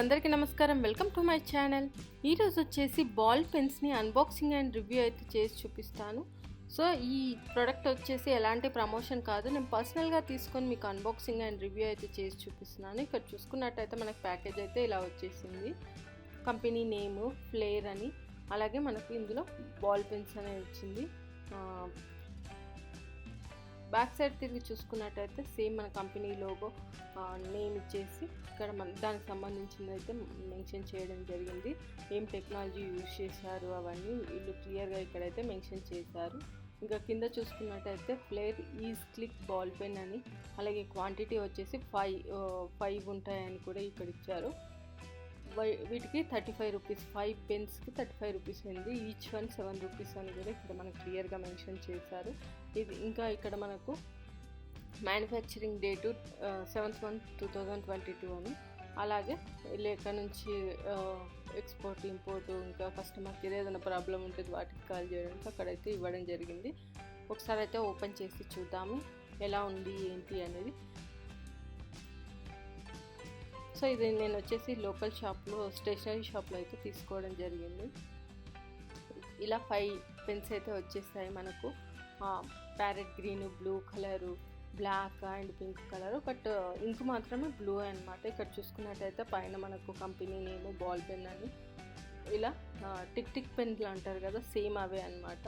అందరికీ నమస్కారం. Welcome to my channel. ఈరోజు వచ్చేసి బాల్ పెన్స్ని అన్బాక్సింగ్ అండ్ రివ్యూ అయితే చేసి చూపిస్తాను. సో ఈ ప్రోడక్ట్ వచ్చేసి ఎలాంటి ప్రమోషన్ కాదు, నేను పర్సనల్గా తీసుకొని మీకు అన్బాక్సింగ్ అండ్ రివ్యూ అయితే చేసి చూపిస్తున్నాను. ఇక్కడ చూసుకున్నట్టయితే మనకు ప్యాకేజ్ అయితే ఇలా వచ్చేసింది. కంపెనీ నేము ఫ్లేర్ అని, అలాగే మనకు ఇందులో బాల్ పెన్స్ అనేది వచ్చింది. బ్యాక్ సైడ్ తిరిగి చూసుకున్నట్టయితే సేమ్ మన కంపెనీ లోగో నేమ్ ఇచ్చేసి ఇక్కడ దానికి సంబంధించింది అయితే మెన్షన్ చేయడం జరిగింది. ఏం టెక్నాలజీ యూజ్ చేశారు అవన్నీ వీళ్ళు క్లియర్గా ఇక్కడైతే మెన్షన్ చేశారు. ఇంకా కింద చూసుకున్నట్టయితే Flair is click ball pen అని, అలాగే క్వాంటిటీ వచ్చేసి 5 ఉంటాయని కూడా ఇక్కడ ఇచ్చారు. వీటికి 35 రూపీస్, 5 పెన్స్కి 35 రూపీస్ ఉంది. ఈచ్ వన్ 7 రూపీస్ అని కూడా ఇక్కడ మనకు క్లియర్గా మెన్షన్ చేశారు. ఇది ఇంకా ఇక్కడ మనకు మ్యానుఫ్యాక్చరింగ్ డేటు 7th month 2022 అని, అలాగే ఎక్కడ నుంచి ఎక్స్పోర్ట్ ఇంపోర్ట్, ఇంకా కస్టమర్కి ఏదైనా ప్రాబ్లం ఉంటుంది వాటికి కాల్ చేయడానికి అక్కడైతే ఇవ్వడం జరిగింది. ఒకసారి అయితే ఓపెన్ చేసి చూద్దాము ఎలా ఉంది ఏంటి అనేది. సో ఇది నేను వచ్చేసి లోకల్ షాప్లో, స్టేషనరీ షాప్లో అయితే తీసుకోవడం జరిగింది. ఇలా 5 పెన్స్ అయితే వచ్చేస్తాయి మనకు. Parrot green, blue colour, black and pink colour, but ink మాత్రమే బ్లూ అనమాట. ఇక్కడ చూసుకున్నట్టయితే పైన మనకు కంపెనీ నేమ్ బాల్ పెన్ అని, ఇలా టిక్ టిక్ పెన్లు అంటారు కదా, సేమ్ అవే అనమాట.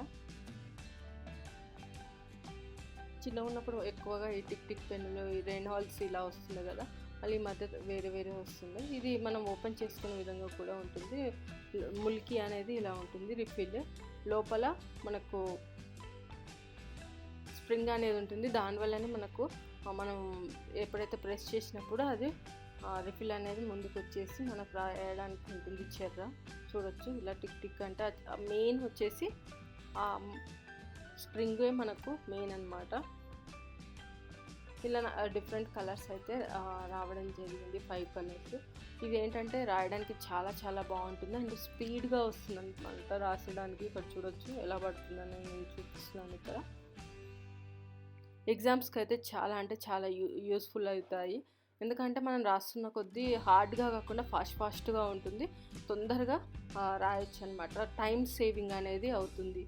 చిన్నగా ఉన్నప్పుడు ఎక్కువగా ఈ టిక్ టిక్ పెన్నులు, ఈ రెయిన్హాల్స్ ఇలా వస్తుంది కదా, మళ్ళీ మధ్య వేరే వేరే వస్తుంది. ఇది మనం ఓపెన్ చేసుకునే విధంగా కూడా ఉంటుంది. ముల్కీ అనేది ఇలా ఉంటుంది. రిఫిల్ లోపల మనకు స్ప్రింగ్ అనేది ఉంటుంది. దానివల్లనే మనకు మనం ఎప్పుడైతే ప్రెస్ చేసినప్పుడు అది రిఫిల్ అనేది ముందుకు వచ్చేసి మనకు రాయడానికి ఉంటుంది. చెర్ర చూడొచ్చు, ఇలా టిక్ టిక్ అంటే మెయిన్ వచ్చేసి స్ప్రింగే మనకు మెయిన్ అనమాట. ఇలా డిఫరెంట్ కలర్స్ అయితే రావడం జరిగింది, 5 కలర్స్. ఇది ఏంటంటే రాయడానికి చాలా చాలా బాగుంటుంది అండ్ స్పీడ్గా వస్తుంది అనమాట రాసడానికి. ఇక్కడ చూడొచ్చు ఎలా పడుతుందని నేను చూపిస్తున్నాను. ఇక్కడ ఎగ్జామ్స్కి అయితే చాలా అంటే చాలా యూస్ఫుల్ అవుతాయి. ఎందుకంటే మనం రాస్తున్న కొద్దీ హార్డ్గా కాకుండా ఫాస్ట్గా ఉంటుంది, తొందరగా రాయొచ్చు అనమాట. టైం సేవింగ్ అనేది అవుతుంది.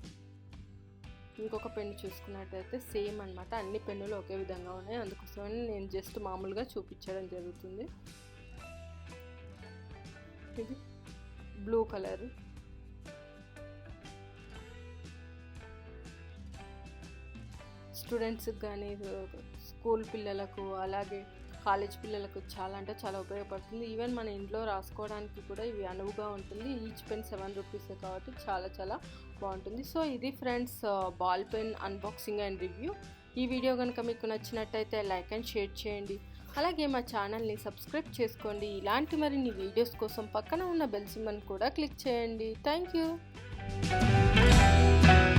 ఇంకొక పెన్ను చూసుకున్నట్టయితే సేమ్ అనమాట, అన్ని పెన్నులు ఒకే విధంగా ఉన్నాయి, అందుకోసమని నేను జస్ట్ మామూలుగా చూపించడం జరుగుతుంది. ఇది బ్లూ కలర్, స్టూడెంట్స్కి కానీ, స్కూల్ పిల్లలకు, అలాగే కాలేజ్ పిల్లలకు చాలా అంటే చాలా ఉపయోగపడుతుంది. ఈవెన్ మన ఇంట్లో రాసుకోవడానికి కూడా ఇవి అనువుగా ఉంటుంది. ఈచ్ పెన్ 7 రూపీస్ కాబట్టి చాలా చాలా బాగుంటుంది. సో ఇది friends ball pen unboxing and review. ఈ వీడియో కనుక మీకు నచ్చినట్టయితే లైక్ అండ్ షేర్ చేయండి, అలాగే మా ఛానల్ని సబ్స్క్రైబ్ చేసుకోండి. ఇలాంటి మరిన్ని వీడియోస్ కోసం పక్కన ఉన్న బెల్ సింబల్ కూడా క్లిక్ చేయండి. Thank you.